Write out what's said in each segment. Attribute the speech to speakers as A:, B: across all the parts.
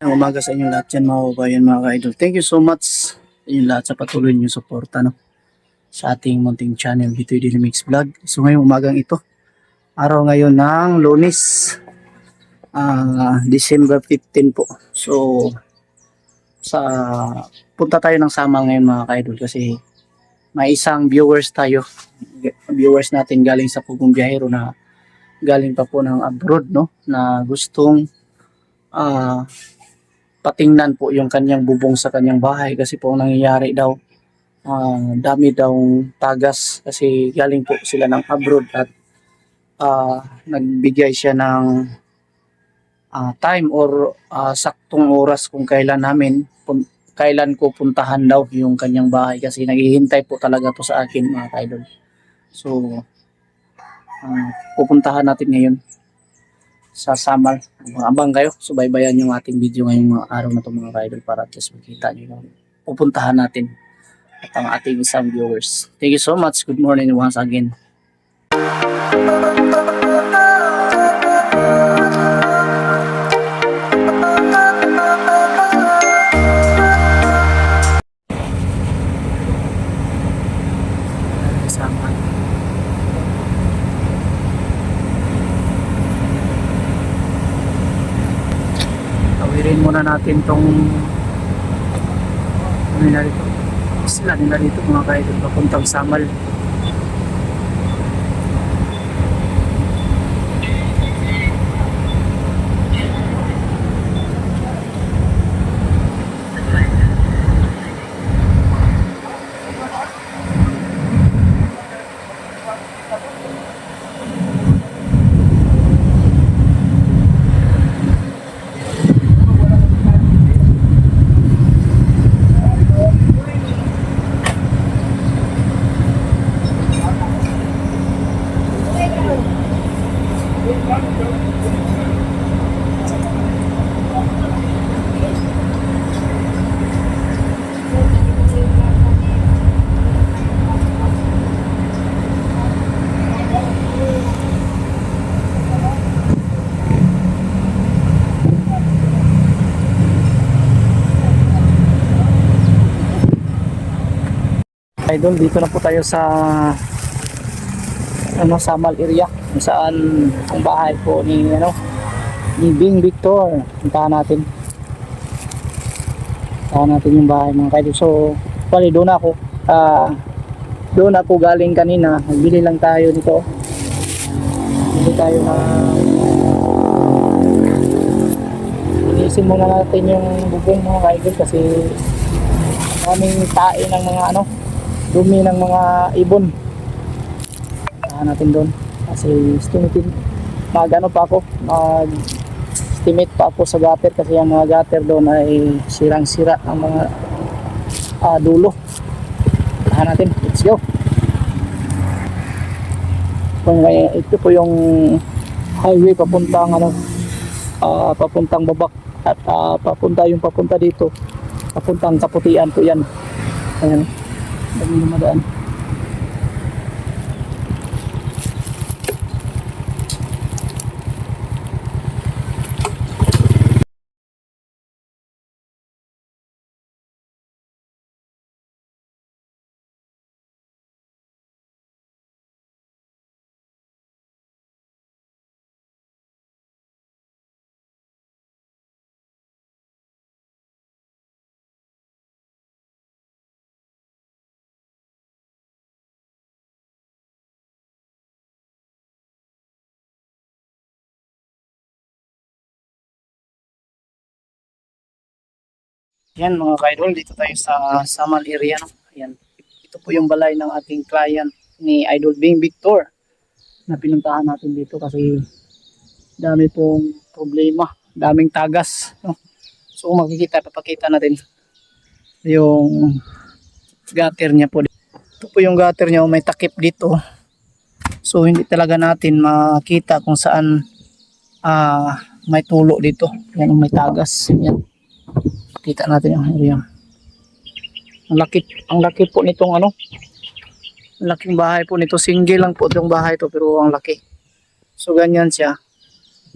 A: Ang umaga sa inyong lahat yan mga kabayan, mga ka-idol. Thank you so much sa inyong lahat sa patuloy niyong suporta sa ating munting channel dito yung Mix Vlog. So ngayong umagang ito, araw ngayon ng Lunes, December 15 po. So sa punta tayo ng Samal ngayon mga ka-idol kasi may isang viewers natin galing sa Pugong Biyahero na galing pa po ng abroad, no, na gustong ah patingnan po yung kanyang bubong sa kanyang bahay kasi po ang nangyayari daw, dami daw tagas kasi galing po sila ng abroad at nagbigay siya ng time or saktong oras kung kailan ko puntahan daw yung kanyang bahay kasi naghihintay po talaga to sa akin mga kaidol. So pupuntahan natin ngayon sa Samal. Abang kayo, subaybayan yung ating video ngayong mga araw na ito mga kaidol para at least makita nyo yung pupuntahan natin at ang ating isang viewers. Thank you so much. Good morning once again. Samal. Tawirin muna natin tong sila nila dito mga kaidol papuntang Samal. Idol, dito na po tayo sa Samal area kung saan ang bahay po ni Bing Victor. Puntahan natin yung bahay mga kaidol. So pali doon ako galing kanina. Nagbili lang tayo dito. Bili tayo na inisin muna natin yung bubong mga kaidol kasi maraming tae ng mga dumi ng mga ibon. Natin doon kasi mag-estimate pa ako sa gutter kasi ang mga gutter doon ay sirang-sira ang mga dulo. Natin, let's go. Ito po yung highway papuntang Babak at papunta dito papuntang Kaputian po yan. Ayan, dami lumadaan. Yan mga ka-idol, dito tayo sa Samal area. Ayan. Ito po yung balay ng ating client ni Idol Bing Victor na pinuntahan natin dito kasi dami pong problema, daming tagas. So papakita natin yung gutter niya po. Ito po yung gutter niya, may takip dito. So hindi talaga natin makita kung saan may tulo dito. Yan, may tagas. Yan. Kita natin yung area. Ang laki po nitong laking bahay po nito. Single lang po itong bahay to pero ang laki. So ganyan siya.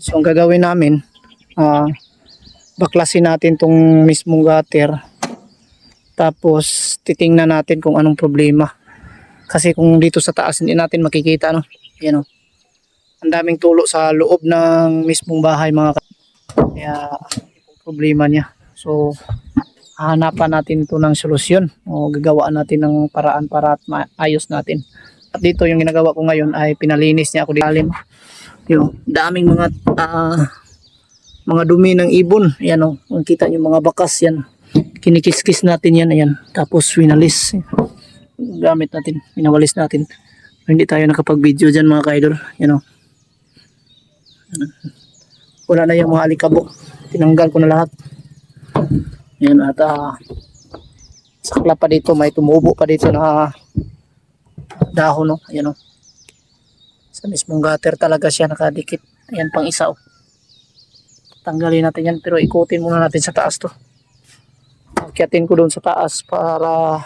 A: So ang gagawin namin, baklasin natin tong mismong gutter. Tapos titingnan natin kung anong problema. Kasi kung dito sa taas hindi natin makikita, no. Yan, oh. Ang daming tulo sa loob ng mismong bahay mga kaya problema niya. So hahanapan natin ito ng solusyon o gagawaan natin ng paraan para at maayos natin. At dito yung ginagawa ko ngayon ay pinalinis niya ako dito. Yung daming mga dumi ng ibon. Ayan, oh, makita niyo mga bakas yan. Kinikis-kis natin yan, ayan. Tapos winalis. Gamit natin, winawalis natin. Hindi tayo nakapag-video dyan mga ka-idol. Yan, oh. Wala na yung mga alikabok. Tinanggal ko na lahat. Yan, at sakla pa dito, may tumubo pa dito na dahon, no? Ayan, oh. Sa mismong gutter talaga siya nakadikit. Ayan pang isa, oh. Tanggalin natin yan, pero ikutin muna natin sa taas to. Akyatin ko doon sa taas para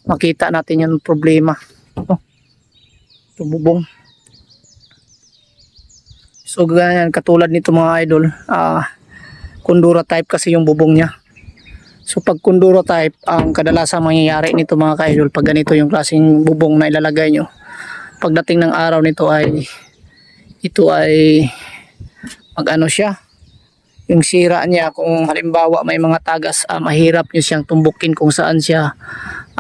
A: makita natin yung problema. Oh. Tumubong. So ganyan, katulad nito mga idol, Kundura type kasi yung bubong niya. So pag Kundura type, ang kadalasang mangyayari nito mga ka-idol, pag ganito yung klaseng bubong na ilalagay nyo, pagdating ng araw nito ay ito ay mag-ano siya, yung sira niya. Kung halimbawa may mga tagas, mahirap nyo siyang tumbukin kung saan siya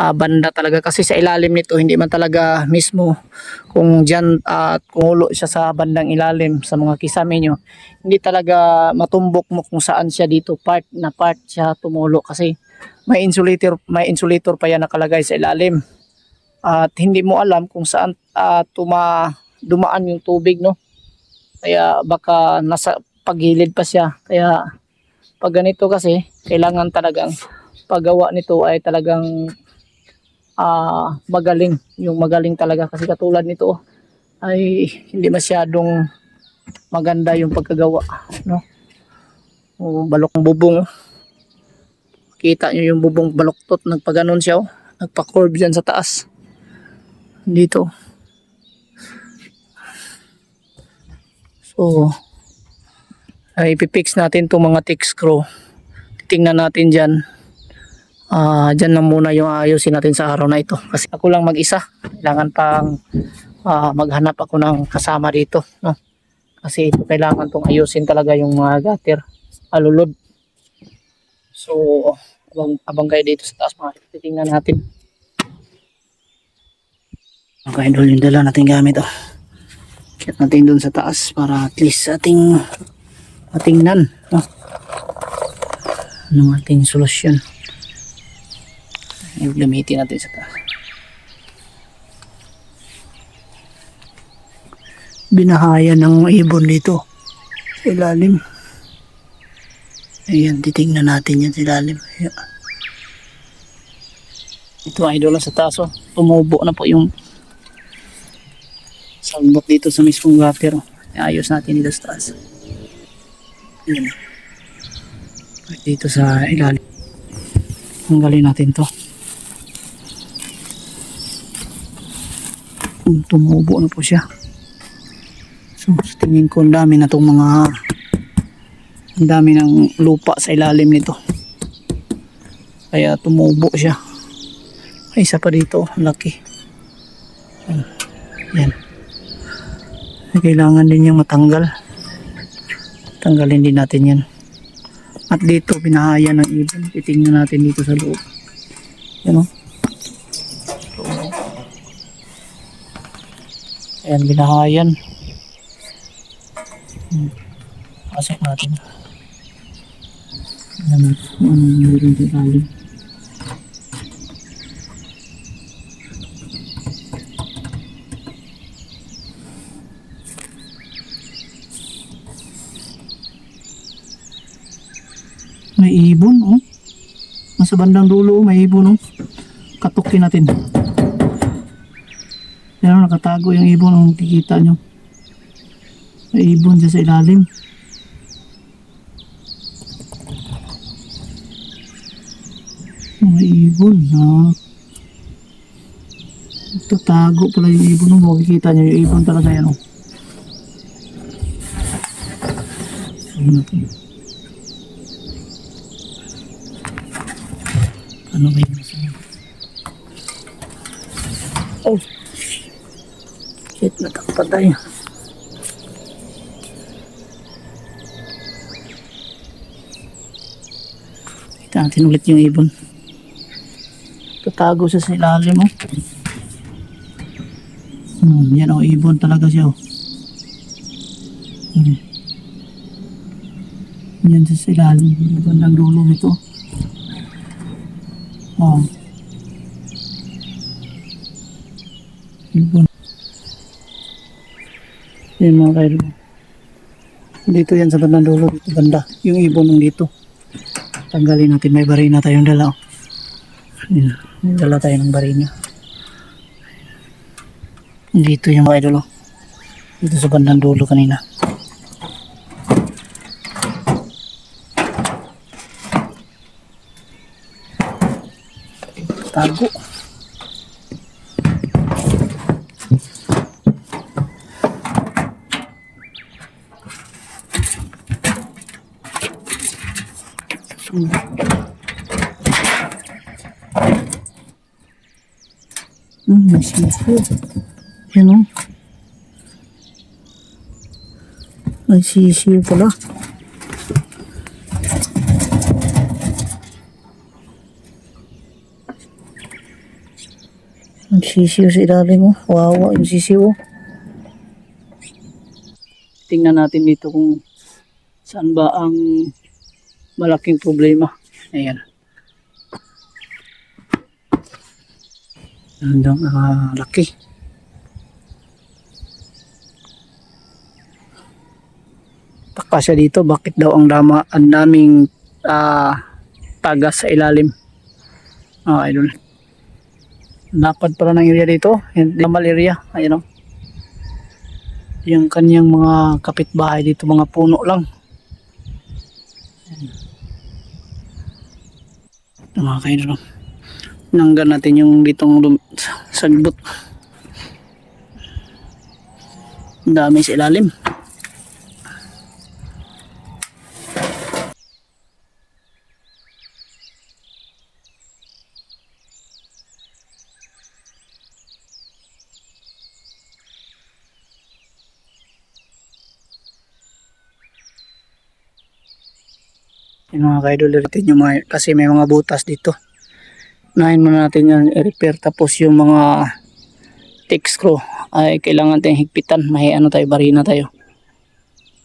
A: banda talaga, kasi sa ilalim nito hindi man talaga mismo kung dyan kumulo siya sa bandang ilalim sa mga kisame nyo, hindi talaga matumbok mo kung saan siya dito part siya tumulo, kasi may insulator pa yan nakalagay sa ilalim at hindi mo alam kung saan dumaan yung tubig, no. Kaya baka nasa paggilid pa siya. Kaya pag ganito kasi kailangan talagang paggawa nito ay talagang magaling, yung magaling talaga, kasi katulad nito ay hindi masyadong maganda yung pagkagawa, no. O, balok ng bubong, kita nyo yung bubong baloktot, nagpaganon siya, oh. Nagpa-curve dyan sa taas dito. So ay ipipix natin itong mga thick screw. Titingnan natin dyan. Dyan na muna yung ayusin natin sa araw na ito, kasi ako lang mag-isa. Kailangan pang maghanap ako ng kasama dito, no? Kasi ito kailangan tong ayusin talaga yung mga gutter, alulod. So abang kayo dito sa taas mga titingnan natin. Okay, idol, yung dala natin gamit, oh. Kaya natin dun sa taas para at least ating matingnan, no? Anong ating solusyon yung gamitin natin sa taas. Binahayan ng ibon dito sa ilalim. Ayan, titingnan natin yan sa ilalim. Ayan. Ito idol sa taas, oh. Tumubo na po yung salbok dito sa mismong gutter, oh. Ayos natin dito sa taas. Ayan. Dito sa ilalim tanggalin natin to. Tumubo na po siya. So sa tingin ko ang dami na itong ang dami ng lupa sa ilalim nito, kaya tumubo siya. Ay, isa pa dito, laki. Yan, kailangan din yung matanggal. Tanggalin din natin yan. At dito binahaya ng ibon. Titingnan natin dito sa loob. Yan, o. Ayan, binahayan. Pasok natin. Ayan, meron sa ilalim. May ibon, oh. Nasa bandang dulo, may ibon, oh. Katukin natin. Pero nakatago yung ibon, oh. Kikita nyo. May ibon dyan sa ilalim. May ibon, ha. Tatago pala yung ibon, oh. Makikita nyo yung ibon talaga yan, oh. So, natin. Ano ba yung nasa inyo? Oh! Shit, natakpan tayo. Kita natin ulit yung ibon. Tatago siya sa ilalim mo. Yan o, ibon talaga siya o. Yan siya sa ilalim. Bandang dulo nito. Oh. Ibon. Yan mga kailo. Dito yan sa bandang dulo. Dito banda. Yung ibon ng dito. Tanggalin natin. May barina tayong dala o. Yan. May dala tayo ng barina. Dito yung mga idol. Dito sa bandang dulo kanina. Tago. May sisiw. Yan o. May sisiw pala. Ang sisiw sa ilalim mo. Wawa yung sisiw. Tingnan natin dito kung saan ba ang malaking problema. Ayan. Hanggang laki. Taka siya dito. Bakit daw ang daming tagas sa ilalim? Idol. Lapad pala ng area dito. Lamal area. Ayan o. Yung kanyang mga kapitbahay dito. Mga puno lang. Ito mga kaidol. Nanggan natin yung ditong sagbot. Ang dami sa ilalim. Yung mga kaidol natin yung mga, kasi may mga butas dito. Unahin muna natin yan i-repair, tapos yung mga text screw ay kailangan tayong higpitan. May ano tayo, barina tayo.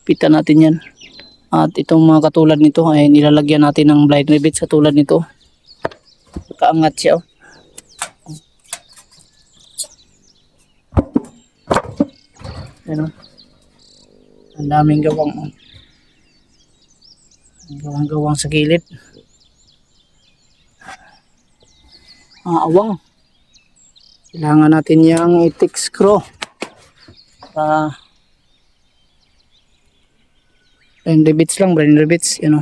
A: Higpitan natin yan. At itong mga katulad nito ay nilalagyan natin ng blind rivet sa tulad nito. Kaangat siya. Ano? Ang daming gawang gawang sa gilid. Awang. Kailangan natin yung text screw. Blind rivets lang, blind rivets, you know.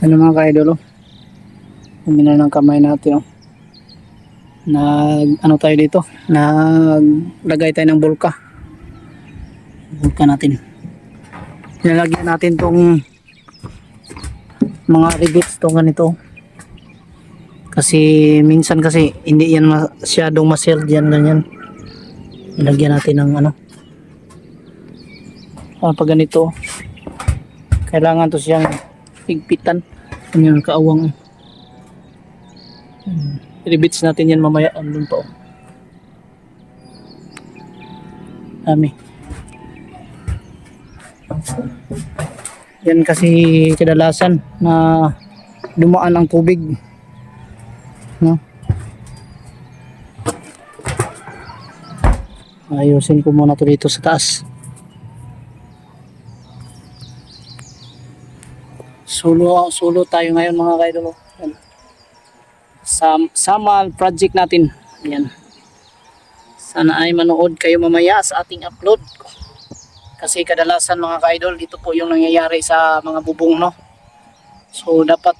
A: Ano mga ka-idol, oh. Umina ng kamay natin, oh. Ano tayo dito? Naglagay tayo ng bulka. Bulka natin. Nilagyan natin tong mga rivets to ganito. Kasi minsan kasi hindi yan masyadong ma-sealed yan ganyan. Nilagyan natin ng ano. Pag ganito, kailangan to siyang higpitan. Yung kaawang. Rivets natin yan mamaya. Andun pa, oh. Dami. Yan kasi kadalasan na dumaan ang tubig, no? Ayusin ko muna to dito sa taas. Solo tayo ngayon mga kaidol. Samal project natin. Yan. Sana ay manood kayo mamaya sa ating upload. Kasi kadalasan mga ka-idol, ito po yung nangyayari sa mga bubong, no? So dapat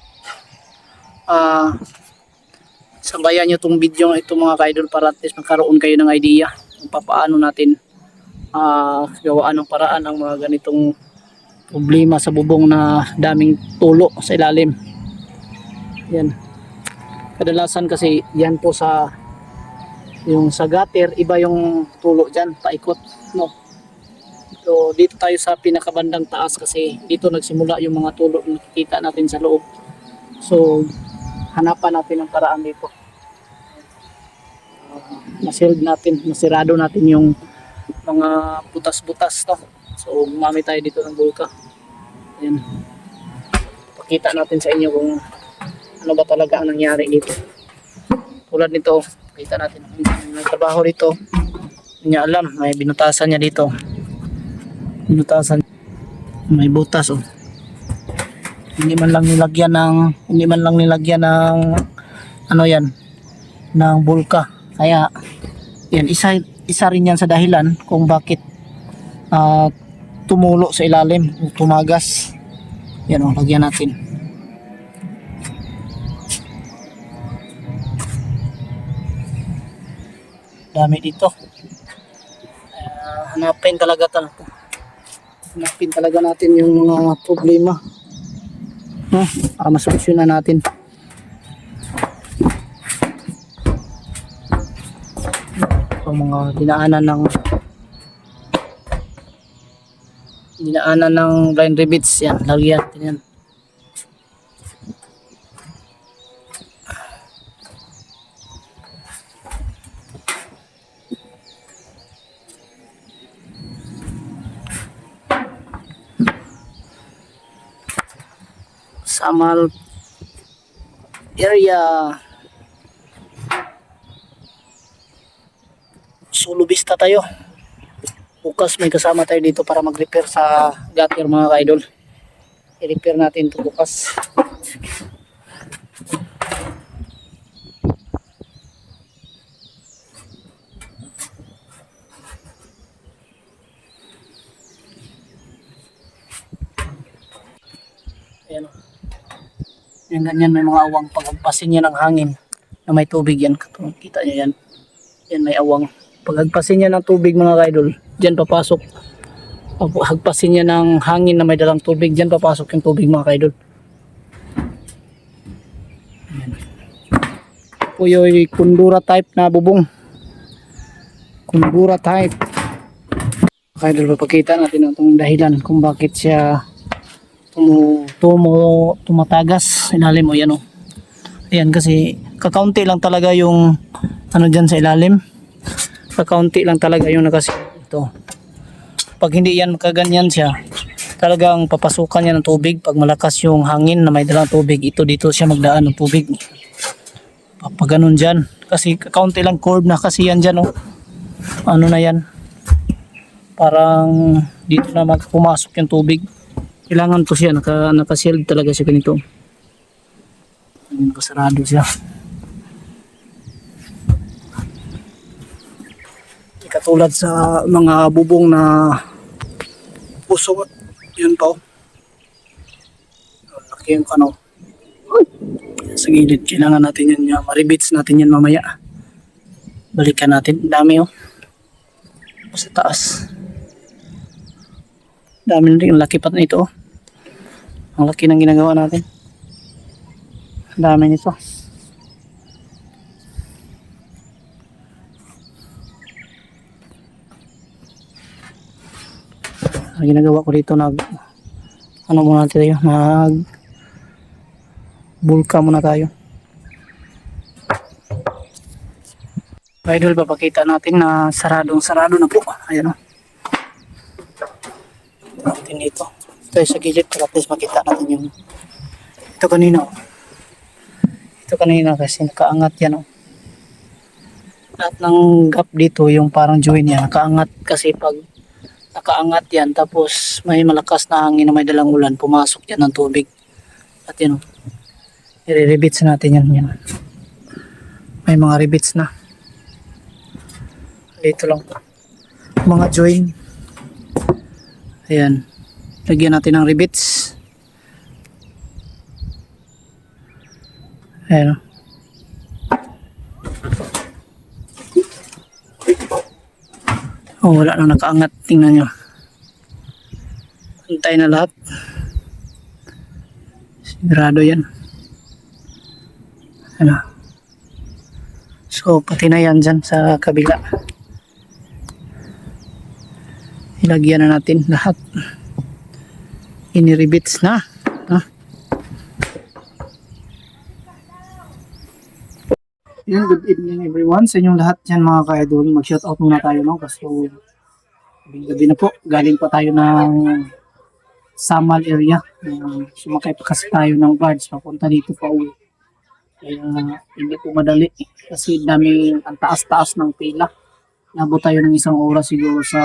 A: sabayan nyo itong video ito mga ka-idol para at least magkaroon kayo ng idea kung paano natin gawaan ng paraan ang mga ganitong problema sa bubong na daming tulo sa ilalim. Yan. Kadalasan kasi yan po sa yung sa gutter, iba yung tulo dyan, paikot, no? So dito tayo sa pinakabandang taas kasi dito nagsimula yung mga tulo na nakikita natin sa loob. So hanapan natin ang paraan dito. Masild natin, masirado natin yung mga butas-butas, to. So gumamit tayo dito ng bulka. Ayan. Pakita natin sa inyo kung ano ba talaga ang nangyari dito. Tulad nito, pakita natin may trabaho dito. Hindi niya alam, may binutasan niya dito. Binutasan, may butas, oh. Hindi man lang nilagyan ng ano yan, ng bulka. Kaya yan, isa rin yan sa dahilan kung bakit tumulo sa ilalim, tumagas. Yan, oh, lagyan natin. Dami dito. Hanapin talaga natin yung mga problema, no? Para masolusyonan natin. Yung mga dinaanan ng blind rivets, yan, lagyan natin yan. Samal area, sulubista tayo. Bukas may kasama tayo dito para mag-repair sa gutter mga ka-idol. I-repair natin ito bukas. Ayan, yan ganyan, may mga awang. Pagpasin niya ng hangin na may tubig yan. Kita niyo yan. Yan may awang. Pagpasin niya ng tubig mga kaidol, diyan papasok. Pagpasin niya ng hangin na may dalang tubig, diyan papasok yung tubig mga kaidol. Po yung kundura type na bubong. Kundura type. Kaidol, papakita natin itong dahilan kung bakit siya tumatagas ilalim mo. Yan, oh. Ayan, kasi kakaunti lang talaga yung ano dyan sa ilalim, kakaunti lang talaga yung nakasin ito. Pag hindi yan makaganyan siya, talagang papasukan niya ng tubig. Pag malakas yung hangin na may dalang tubig, ito dito siya magdaan ng tubig. Pag ganun dyan, kasi kakaunti lang curve na kasi yan dyan, oh. Ano na yan, parang dito na pumasok yung tubig. Kailangan to siya, naka-sealed talaga siya ganito. Nakasarado siya. Katulad sa mga bubong na puso, yun pa, oh. Laki yung Sa gilid, kailangan natin yan. Maribits natin yan mamaya. Balikan natin. Dami oh. Sa taas. Dami rin. Ang laki pa na ito oh. Ang laki ng ginagawa natin. Ang dami nito. Ang ginagawa ko dito ano muna tayo, bulka muna tayo. Idol, papakita natin na sarado na po. Ayan o. Natin dito. Tayo sa gilid para at least makita natin yung ito kanina o. Ito kanina kasi nakaangat yan o. Lahat ng gap dito, yung parang join yan, nakaangat kasi pag nakaangat yan tapos may malakas na hangin na may dalang ulan, pumasok yan ng tubig. At yan o. I-rebits natin yan. May mga rebits na. Dito lang po. Mga join. Ayan. Lagyan natin ng rebits. Ayan. Oh, wala nang nakaangat. Tingnan nyo. Antay na lahat. Sigurado yan. Ano? So, pati na yan dyan sa kabila. Ilagyan na natin lahat. Iniribits na. Yun, good evening everyone sa inyong lahat dyan mga ka-idol. Mag-shoutout muna tayo no? Kasi gabi na po. Galing pa tayo ng Samal area. Sumakay pa kasi tayo ng barge papunta dito pa uwi. Kaya hindi po madali kasi daming ang taas-taas ng pila. Nabot tayo ng 1 oras siguro sa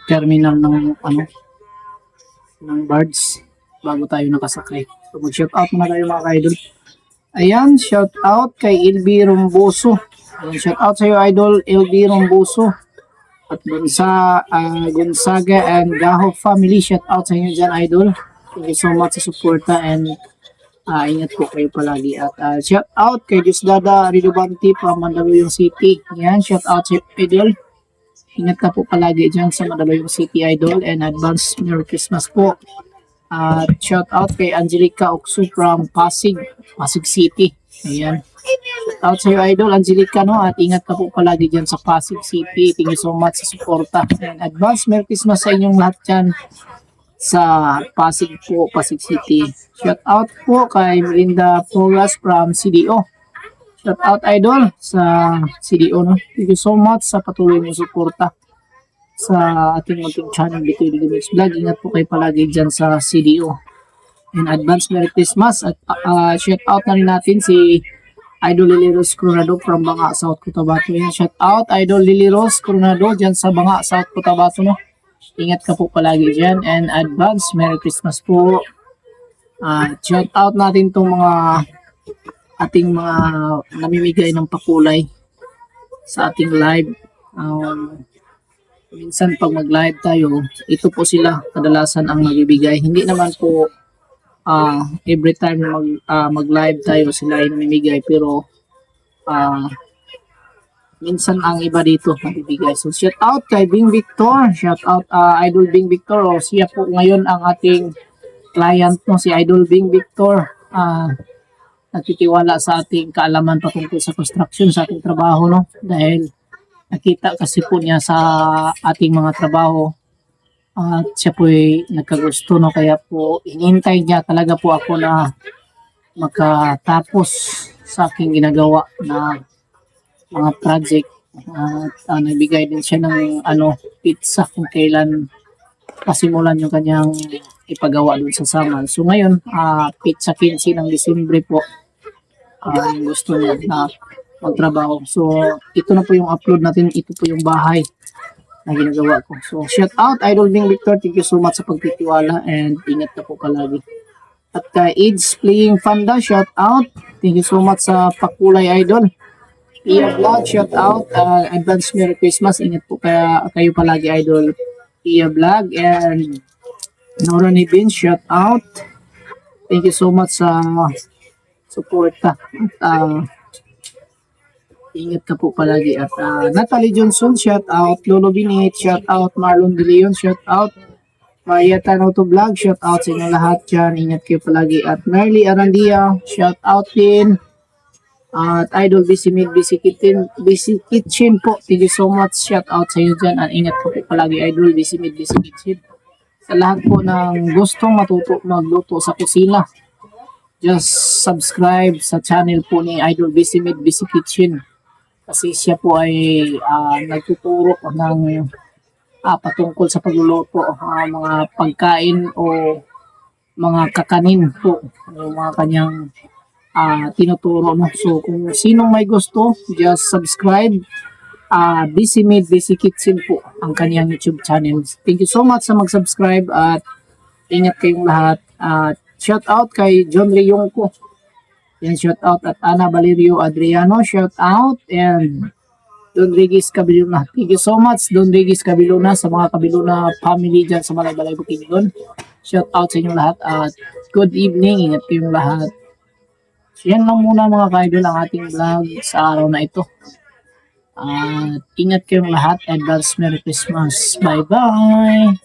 A: terminal ng ng barge bago tayo nakasakay. So mag-shoutout muna tayo mga ka-idol. Ayan, shout out kay LB Romboso. Ayan, shout out sa iyo idol LB Romboso. At Gonzaga and Gaho family, shout out sa inyo dyan idol. Thank you so much sa suporta and ingat po kayo palagi. At shout out kay Diosdada Ridobanti from Mandaluyong City. Ayan, shout out sa iyo idol. Ingat ka po palagi dyan sa Mandaluyong City idol and advance Merry Christmas po. Shout out kay Angelica Oksu from Pasig City. Ayan. Shout out sa iyo idol Angelica no, at ingat ka po palagi dyan sa Pasig City. Thank you so much sa suporta. And advance Merry Christmas sa inyong lahat dyan sa Pasig City. Shout out po kay Melinda Flores from CDO. Shout out idol sa CDO no. Thank you so much sa patuloy mong suporta sa ating munting channel dito yung Mix Vlog. Ingat po kayo palagi dyan sa CDO. In advance Merry Christmas. At shout out na rin natin si Idol Lily Rose Coronado from Banga, South Cotabato. Yan, shout out Idol Lily Rose Coronado dyan sa Banga, South Cotabato no. Ingat ka po palagi dyan and advance Merry Christmas po. Shout out natin itong ating mga namimigay ng pakulay sa ating live. Minsan pag mag-live tayo, ito po sila kadalasan ang nagbibigay. Hindi naman po every time mag-live tayo sila ay namimigay, pero minsan ang iba dito nagbibigay. So shout out kay Bing Victor, shout out Idol Bing Victor. Siya po ngayon ang ating client no, si Idol Bing Victor. Nagtitiwala sa ating kaalaman patungkol sa construction, sa ating trabaho no, dahil nakita kasi po niya sa ating mga trabaho at siya po ay nagkagusto no, kaya po hinihintay niya talaga po ako na makatapos sa aking ginagawa na mga project at nagbigay din siya ng pizza kung kailan pasimulan yung kanyang ipagawa doon sa Samal. So ngayon pizza 15 ng Disyembre po yung gusto niya na magtrabaho. So, ito na po yung upload natin. Ito po yung bahay na ginagawa ko. So, shout out Idol Bing Victor. Thank you so much sa pagtitiwala and ingat na po palagi. At kay AIDS Playing Fanda, shout out. Thank you so much sa pakulay idol. Pia Vlog, shout out. Advance Merry Christmas. Ingat po kayo palagi idol. Pia Vlog and Nora Nibin, shout out. Thank you so much sa suporta. At ingat ka po palagi. At Natalie Johnson, shout out. Lolo Binit, shout out. Marlon De Leon, shout out. Maria Tano to Vlog, shout out sa inyo lahat dyan. Ingat kayo palagi. At Merly Arandia, shout out din. At Idol Busy Meat, Busy Kitchen po. Thank you so much. Shout out sa inyo dyan. At ingat po palagi, Idol Busy Meat, Busy Kitchen. Sa lahat po ng gustong matuto magluto sa kusina, just subscribe sa channel po ni Idol Busy Meat, Busy Kitchen. Kasi siya po ay nagtuturo ng patungkol sa pagluluto, mga pagkain o mga kakanin po, o mga kanyang tinuturo. No? So kung sinong may gusto, just subscribe. Busy Meat, Busy Kitchen po ang kanyang YouTube channel. Thank you so much sa mag-subscribe at ingat kayong lahat. Shout out kay John Reyong ko. Yan, shout out. At Ana Valerio Adriano, shout out. And Don Regis Cabiluna. Thank you so much, Don Regis Cabiluna, sa mga Cabiluna family dyan sa Balay Bukidnon. Shout out sa inyong lahat at good evening. Ingat kayong lahat. So yan lang muna mga ka-idol ang ating vlog sa araw na ito. At ingat kayong lahat. Advance Merry Christmas. Bye-bye.